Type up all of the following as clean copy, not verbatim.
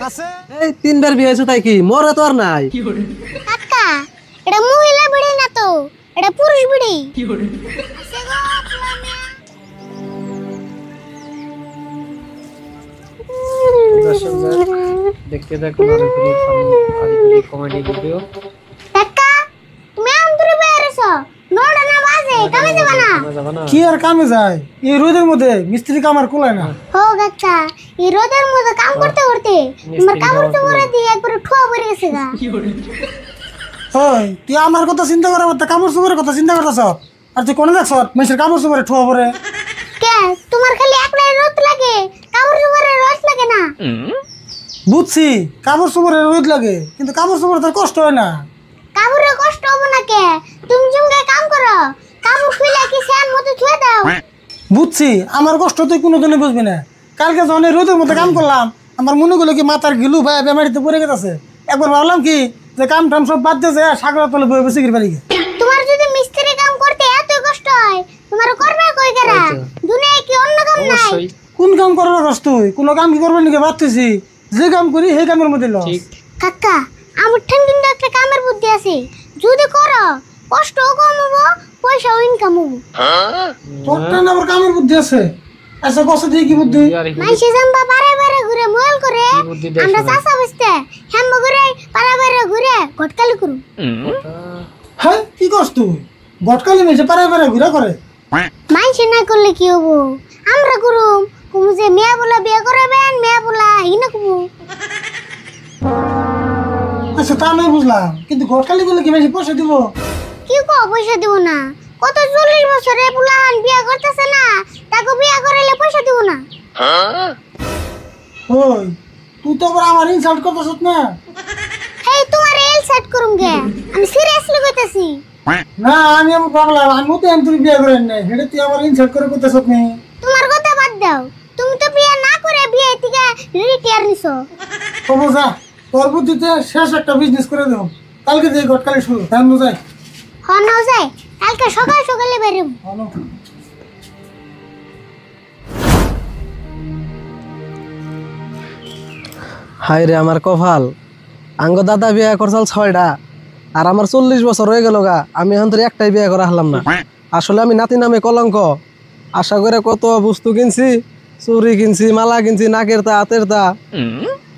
আছে এই তিনবার বিয়ে হয়েছে তাই কি মরে তো আর নাই কাকা এটা মহিলা বিড়ি না তো এটা পুরুষ বিড়ি দেখতে দেখো নারীপুরি ফানি আদিপুরি কমেডি ভিডিও কাকা তুমি আমতুরে বেরছো নোড়া না বাজে কামে যাবা না কি আর কামে যায় এই রোদের মধ্যে মিস্ত্রি কামার কোলায় না হো কাকা এই রোদের মধ্যে কাম করতে করতে তোমার কাপড় চোপড় দিয়ে একবার ঠোয়া পড়ে গেছে গা ওই তুই আমার কথা চিন্তা করার মধ্যে কাপড় চোপড়ের কথা চিন্তা করতেছ আর তুই কোনে দেখছ মেসের কাপড় চোপড়ে ঠোয়া পড়ে কে তোমার খালি একলাই রোদ লাগে কাপড় চোপড়ের রোদ লাগে না বুঝছি কাপড় চোপড়ের রোদ লাগে কিন্তু কাপড় চোপড়ে তোর কষ্ট হয় না কাপড়ে কষ্ট হবে না কে তুমি জুমকে কাম করো কাপড় শুইলে কি সেন মতো ছুঁয়ে দাও বুঝছি আমার কষ্ট তুই কোনোদিনই বুঝবি না কালকে যখন এই রোদের মধ্যে কাম করলাম আমার মনে করলো কি মাথার গিলু ভাই বেমারিতে পড়ে গেছে একবার ভাবলাম কি যে কাম টাম সব বাদ দিয়ে যায় সাগরের তলে বয়ে বসে গিয়ে পারি তোমার যদি মিস্ত্রি কাম করতে এত কষ্ট হয় তোমার করবে কই করা দুনিয়ায় কি অন্য কাম নাই কোন কাম করার কষ্ট তুই কোনো কাম কি করবে নাকি ভাবতেছি যে কাম করি সেই কামের মধ্যে লস কাকা আমার কিন্তু একটা কামের বুদ্ধি আছে যদি করো কষ্টও কম হবো পয়সাও ইনকাম হবো তোর না আবার কামের বুদ্ধি আছে আচ্ছা কষ্ট দিয়ে কি বুদ্ধি মাইসে জাম্বা পারে পারে ঘুরে মোবাইল করে আমরা চাষা বসতে হেম্বা ঘুরে পারে পারে ঘুরে গটকালি করু হ্যাঁ কি কষ্ট তুই গটকালি মেসে পারে পারে ঘুরে করে মাইসে না করলে কি হবো আমরা করুম কুমু যে মেয়া বলা বিয়ে করাবেন মেয়া বলা হিনা কুমু আচ্ছা তা নয় বুঝলাম কিন্তু গটকালি করলে কি বেশি পয়সা দিব কি কো পয়সা দিব না কত 40 বছরে পুলান বিয়ে করতেছে না তাকে বিয়ে করাইলে পয়সা দিব না ওই তুই তো আবার আমার ইনসাল্ট করতেছ না হেই তোমার এল সেট করুম গে আমি সিরিয়াসলি কইতাছি না আমি আবার ভাবলাম আমি তো এমন বিয়ে করেন না হেডে তুই আমার ইনসাল্ট করে করতেছ না তোমার কথা বাদ দাও তুমি তো বিয়ে না করে বিয়ে থেকে রিটায়ার নিছো ও বোঝা তোর বুদ্ধিতে শেষ একটা বিজনেস করে দেব কালকে দিয়ে গটকালি শুরু ধ্যান বোঝাই হন নাও যাই কালকে সকাল সকালে বেরোম হাই রে আমার কপাল আঙ্গ দাদা বিয়ে করছাল 6টা আর আমার 40 বছর হয়ে গেল গা আমি এখন তোর একটাই বিয়ে করা হলাম না আসলে আমি নাতি নামে কলঙ্ক আশা করে কত বস্তু কিনছি চুরি কিনছি মালা কিনছি নাকের তা হাতের তা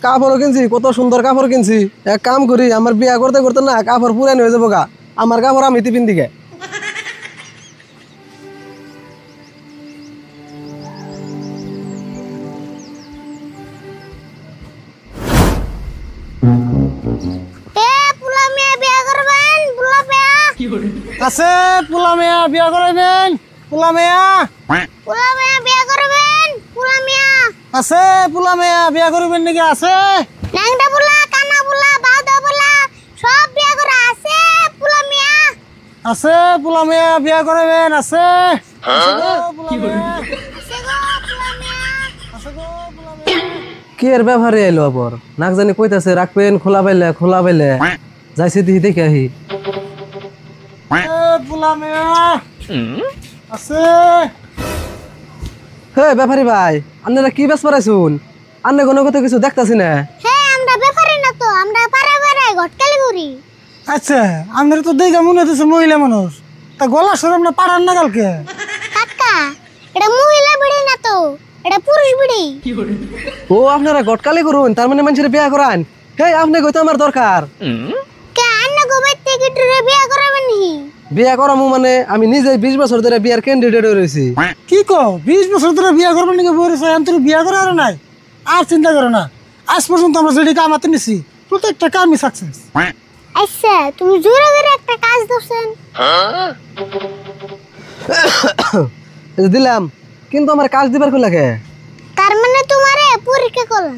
কাপড়ও কিনছি কত সুন্দর কাপড় কিনছি এক কাম করি আমার বিয়ে করতে করতে না কাপড় পুরান হয়ে যাবো গা আমার কাপড় আমি টিফিন দিকে পুলা মেয়ে বিয়ে করবেন পুলা মেয়া আছে পোলা মেয়া বিয়া করাইবেন পোলা মেয়া পুলা মেয়ে বিয়ে করবেন পুলা মেয়া আছে পোলা মেয়া বিয়া করবেন নাকি আছে ল্যাংড়া পুলা কানা পুলা বাউদা পুলা সব বিয়ে করা আছে পুলা মেয়া আছে পোলা মেয়া বিয়া করাইবেন আছে কি এর ব্যাপারে এলো আবার নাক জানি কইতাছে রাখবেন খোলা পাইলে যাইছে দিহি দেখে আহি পোলা মেয়া আছে হে ব্যাপারী ভাই আপনারা কি বেশ পারাইছুন আন্নে কোনো কথা কিছু দেখতাছি না হ্যাঁ আমরা ব্যাপারে না তো আমরা পারে পারে গটকালি করি আচ্ছা আমরা তো দেখে মনে হচ্ছে মহিলা মানুষ তা গলা সরম না পাড়ান না কালকে কাকা এটা মহিলা বিড়ি না তো এটা পুরুষ বিড়ি ও আপনারা গটকালি করুন তার মানে মানুষের বিয়া করান হে আপনি কইতো আমার দরকার কে আন্ন গোবাই থেকে টুরে বিয়ে করাবেন নি বিয়া করামু মানে আমি নিজে 20 বছর ধরে বিয়ার ক্যান্ডিডেট রয়েছি কি কো 20 বছর ধরে বিয়া করবেন নাকি বলেছে তোর বিয়া করা আর নাই আর চিন্তা করো না আজ পর্যন্ত আমরা যেটি কাম হাতে নিছি প্রত্যেকটা কামই সাকসেস আচ্ছা তুমি জোরে করে একটা কাজ দছেন দিলাম কিন্তু আমার কাজ দিবার কই লাগে তার মানে তোমারে পরীক্ষা করলাম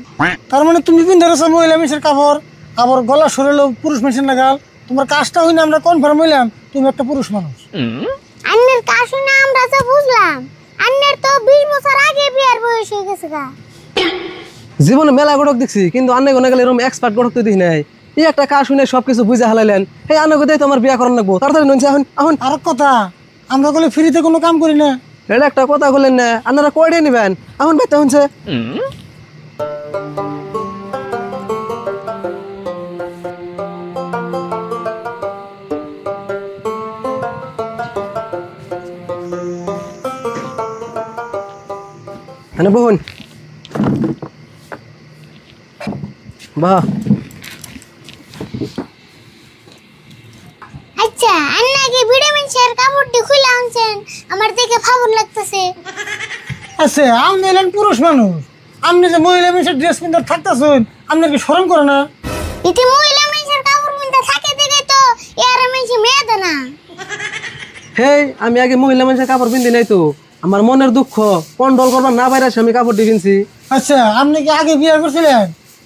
তার মানে তুমি পিন্ধে রয়েছো মহিলা মেশের কাপড় আবার গলা সরেলো পুরুষ মেশের লাগাল তোমার কাজটা হইনা আমরা কনফার্ম হইলাম তুমি একটা পুরুষ মানুষ আন্নের কাজ শুনে আমরা তো বুঝলাম আন্নের তো 20 বছর আগে বিয়ার বয়স হয়ে গেছে গা জীবনে মেলা গড়ক দেখছি কিন্তু আন্নে গনে গেলে এরকম এক্সপার্ট গড়ক তো দেখি নাই এই একটা কাজ শুনে সবকিছু বুঝে হালাইলেন এই আন্নে গো দেই তোমার বিয়া করান লাগবো তাড়াতাড়ি নইছে এখন এখন আর কথা আমরা বলে ফ্রিতে কোনো কাম করি না এটা একটা কথা বললেন না আপনারা কয়টা নিবেন এখন বাইতে হচ্ছে মানে বহুন বাহ আচ্ছা আন্নাকে ভিটামিন শেয়ার কাপড়টি খুলে আনছেন আমার দেখে ফাবুর লাগতেছে। আচ্ছা আপনি এলেন পুরুষ মানুষ, আপনি যে মহিলা মানুষের ড্রেস কিনতে থাকতেছেন, আপনার কি শরম করে না? এতে মহিলা মানুষের কাপড় কিনতে থাকে দেখে তো এর মানুষ মেয়ে দেয় না। হেই আমি আগে মহিলা মানুষের কাপড় পিনতে নাই তো, আমার মনের দুঃখ কন্ট্রোল করবার না বাইরে আমি কাপড়টি কিনছি। আচ্ছা আপনি কি আগে বিয়ে করছিলেন?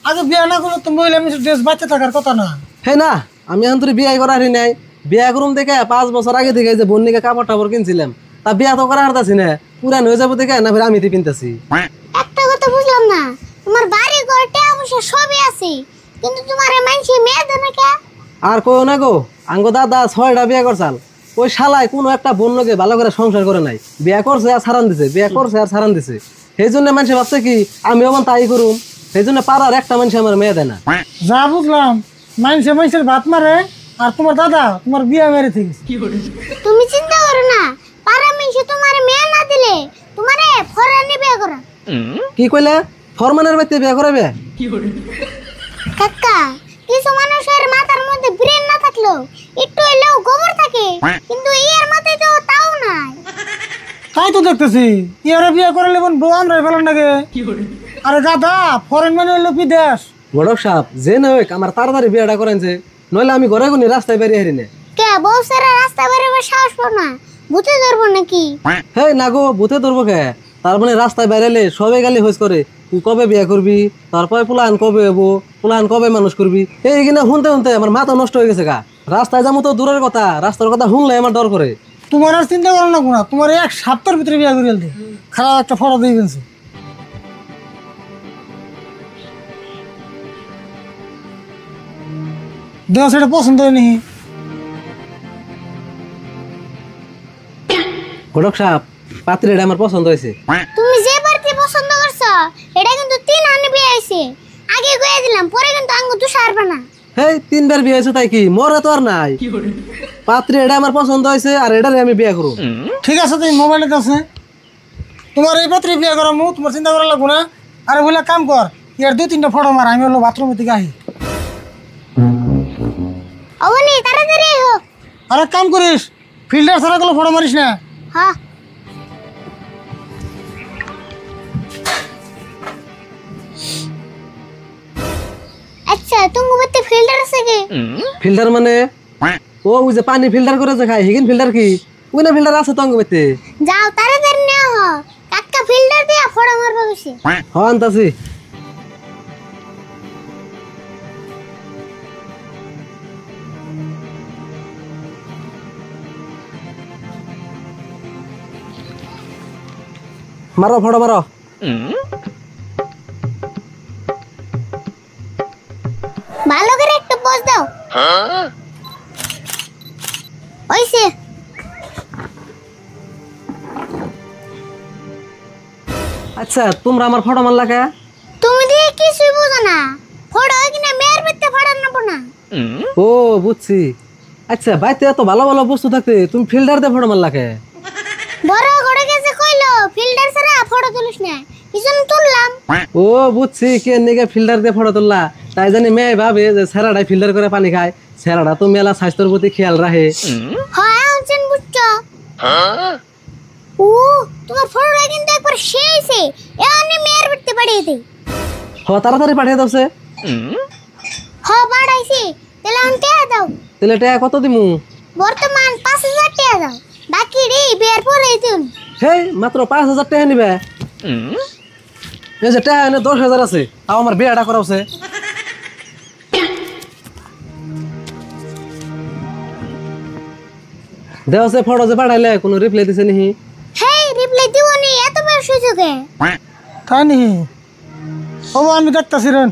আগে বিয়ে না করলে তো মহিলা মানুষের ড্রেস বাচ্চা থাকার কথা না। হে না, আমি এখন তোর বিয়ে করার নাই, বিয়ে করুম দেখে 5 বছর আগে থেকে যে বন্নিকে কাপড় টাপড় কিনছিলাম, তা বিয়া তো করা হারতাছি না, পুরান হয়ে যাবো দেখে না ফের আমি পিনতেছি। একটা কথা বুঝলাম না, তোমার বাড়ি ঘর টাকা পয়সা সবই আছে, কিন্তু তোমার মানুষ মেয়ে দেয় না কে? আর কইও না গো, আঙ্গো দাদা 6টা বিয়ে করছাল, ওই শালায় কোনো একটা বোনকে ভালো করে সংসার করে নাই, বিয়া করছে আর ছাড়ান দিছে, বিয়া করছে আর ছাড়ান দিছে। সেই জন্য মানুষ ভাবছে কি আমিও তাই করুম, সেই জন্য পাড়ার একটা মানুষ আমার মেয়ে দেয় না। যা বুঝলাম, মানুষের ভাত মারে, আর তোমার দাদা তোমার বিয়ে মেরে থেকে। তুমি চিন্তা করো না, পাড়া মানুষ তোমার মেয়ে না দিলে তোমারে ফরানি বিয়ে করা। কি কইলে? ফরমানের বাড়িতে বিয়ে করাবে? কাকা, কিছু মানুষের মাথার মধ্যে ব্রেন না থাকলো একটু এলেও গোবর থাকে, কিন্তু এর মাথায় তো তাও নাই। তাই তো দেখতেছি, ইয়ারা বিয়ে করে লেবন বউ আমরা ফেলান নাকি? আরে দাদা, ফরেন মানে হলো বিদেশ। গড়ক সাপ যে নয় আমার তাড়াতাড়ি বিয়েটা করেনছে, নইলে আমি ঘরে গুনি রাস্তায় বেরিয়ে হারি না। কে বউ সেরা রাস্তা বেরোবে সাহস পাও না? ভূতে ধরবো নাকি? হে না গো, ভূতে ধরবো কে? তার মানে রাস্তায় বেরালে সবাই গালি হইস করে, তুই কবে বিয়ে করবি, তারপরে পোলাহান কবে হবো, পোলাহান কবে মানুষ করবি, এইখানে শুনতে শুনতে আমার মাথা নষ্ট হয়ে গেছে গা। রাস্তায় যাবো তো দূরের কথা, রাস্তার কথা শুনলে আমার ডর করে। তোমার আর চিন্তা করো না কোনা, তোমার 1 সপ্তাহের ভিতরে বিয়ে করে ফেলতে। খারাপ একটা ফটো দিয়ে ফেলছে। দেহ সেটা পছন্দ হয়নি। গড়ক সাপ পাত্রীটা আমার পছন্দ হয়েছে। তুমি যে পার্টি পছন্দ করছো এটা কিন্তু 3 আনে বিয়ে হইছে, আগে কইয়া দিলাম, পরে কিন্তু আঙ্গু তুষা হারবে না। হেই 3বার বিয়ে হয়েছে তাই কি মরে তো আর নাই। পাত্রী এটা আমার পছন্দ হয়েছে আর এটারে আমি বিয়ে করবো। ঠিক আছে, তুমি মোবাইলে আছে, তোমার এই পাত্রে বিয়ে করামু, তোমার চিন্তা করা লাগবো না। আরে বলে কাম কর, ইয়ার 2-3টা ফটো মার, আমি হলো বাথরুমের দিকে আহি। অবনি তাড়াতাড়ি হোক। আর এক কাম করিস, ফিল্টার ছাড়া গেলে ফটো মারিস না। হ্যাঁ আচ্ছা, তুমি বলতে ফিল্টার আছে কি? ফিল্টার মানে ও ওই যে পানি ফিল্টার করে যে খায় হিগিন ফিল্টার কি? ওই না ফিল্টার আছে তো অঙ্গ পেতে। যাও তাড়াতাড়ি নিয়ে হ, কাকা ফিল্টার দিয়া ফড়া মারবা গেছে। হন তাছি। মারো ফটো মারো। ভালো করে একটু পোজ দাও। ওইসে আচ্ছা তোমরা আমার ফটো মারলা কে? তুমি দিয়ে কিছুই বুঝো না, ফড়া কিনা মেয়ের পেতে ফড়া নেব না। ও বুঝছি। আচ্ছা বাইতে এত ভালো ভালো বস্তু থাকতে তুমি ফিল্টার দিয়ে ফটো মারলা কে? বড় ঘরে গেছে কইলো ফিল্টার ছাড়া ফটো তুলিস না, ইজন্য তুললাম। ও বুঝছি, কে নিকে ফিল্টার দিয়ে ফটো তুললা, তাই জানি মেয়ে ভাবে যে ছেড়াটাই ফিল্টার করে পানি খায়, ছেড়াটা তো মেলা স্বাস্থ্যের প্রতি খেয়াল রাখে। হ্যাঁ আনছেন বুঝছো। ও তোমার ফটোটা কিন্তু একবার শেষে এখানে মেয়ের পেতে পাঠিয়ে দে। হ তাড়াতাড়ি পাঠিয়ে দাও সে। হ্যাঁ পাঠাইছি, তাহলে আনতে দাও। তাহলে টাকা কত দিমু? বর্তমান 5000 টাকা দাও, বাকি রে বিয়ের পরে দিন। হেই মাত্র 5000 টাকা নিবে? এই যে টাকা এনে 10,000 আছে, তাও আমার বিয়েটা করাওছে। দেওয়া সে ফটো যে পাঠাইলে কোনো রিপ্লাই দিছে নিহি? হেই রিপ্লাই দিওনি, এত বড় সুযোগে। তাই নি? ও আমি দেখতেছি রেন।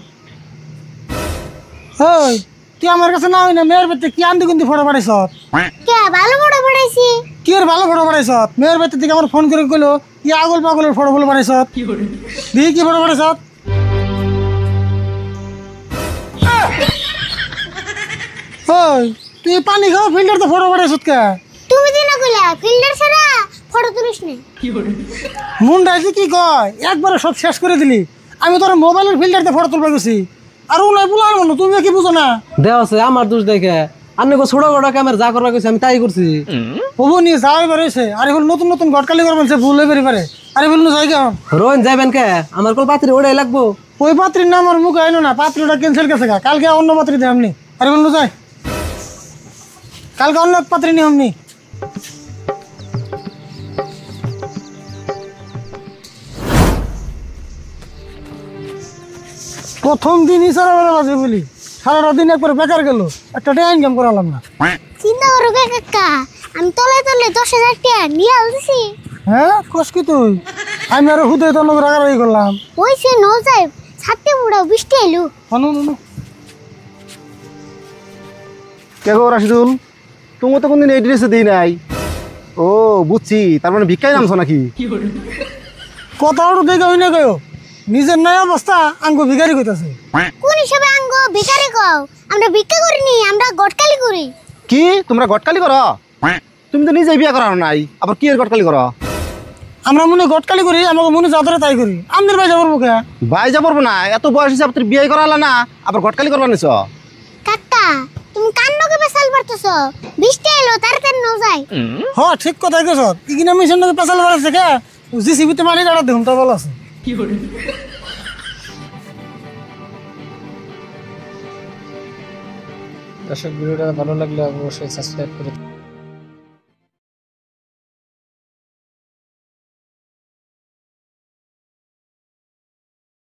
ওই তুই আমার কাছে না হই না, মেয়ের বেতে কি আন্দি কুন্দি ফটো পাঠাইছ? কে ভালো ফটো পাঠাইছি? কি এর ভালো ফটো পাঠাইছ? মেয়ের বেতে থেকে আমার ফোন করে কইলো কি আগল পাগলের ফটো বলে পাঠাইছ। দেখি কি ফটো পাঠাইছ? ওই তুই পানি খাও ফিল্টার তো ফটো পাঠাইছ কে? তুমি দিন কইলা ফিল্টার ছাড়া ফটো তুলিস নে। মুন্ডা যে কি কয় একবারে সব শেষ করে দিলি। আমি তোর মোবাইলের ফিল্টারতে ফটো তুলবা গেছি আর উলাই বুলার মনে তুমি কি বুঝো না? দেওয়া আছে আমার দোষ দেখে আপনি ছোট বড় ক্যামেরা যা করা গেছে আমি তাই করছি। হবু নি যাই বেরোছে আর এখন নতুন নতুন গটকালি করবেন সে ভুল হয়ে পারে। আরে বলুন যাই কেমন রোহিন যাইবেন কে আমার কোল পাত্রী ওটাই লাগবো। ওই পাত্রীর নাম আর মুখে আইনো না, পাত্রীটা ক্যান্সেল গেছে গা, কালকে অন্য পাত্রী দেয় আমনি। আরে বলুন যাই কালকে অন্য এক পাত্রী নিয়ে আমনি। প্রথম দিনই সারা বেলা বাজে বলি, সারাটা দিন একবার বেকার গেল, একটা টাকা ইনকাম করালাম না। চিন্তা করো কাকা, আমি তলে তলে 10,000 টাকা নিয়ে আসছি। হ্যাঁ কস কি তুই? আমি আরো হুদে তো রাগারাগি করলাম। ওই সে ন যায় ছাড়তে বুড়াও বৃষ্টি এলো। অনু কে গো রাশিদুল, তুমি তো কোনদিন এই ড্রেসে দিই নাই। ও বুঝছি, তার মানে ভিক্ষাই নামছো নাকি? কথা ওটা দেখে হই না কেউ, নিজের নাই অবস্থা আঙ্গু ভিখারি কইতাছে। কোন হিসাবে আঙ্গ ভিখারি কও? আমরা ভিক্ষা করিনি, আমরা গটকালি করি। কি তোমরা গটকালি করো? তুমি তো নিজেই বিয়ে করার নাই, আবার কি এর গটকালি করো? আমরা মনে গটকালি করি, আমাকে মনে যাদরে তাই করি। আমাদের ভাই যাবার মুখে ভাই যা পারবো না, এত বয়স হিসাবে তুমি বিয়ে করালা না, আবার গটকালি করবা নিছ? কাকা তুমি কান্নকে পেছাল পারতেছ, বৃষ্টি এলো তাড়াতাড়ি ন যায়। হ ঠিক কথা কেছ। ইকিনা মিশন নাকি পেশাল বাড়াচ্ছে কে জিসিবিতে মালিক আর দেখুন তা বলা আছে। দর্শক ভিডিওটা ভালো লাগলে অবশ্যই সাবস্ক্রাইব করে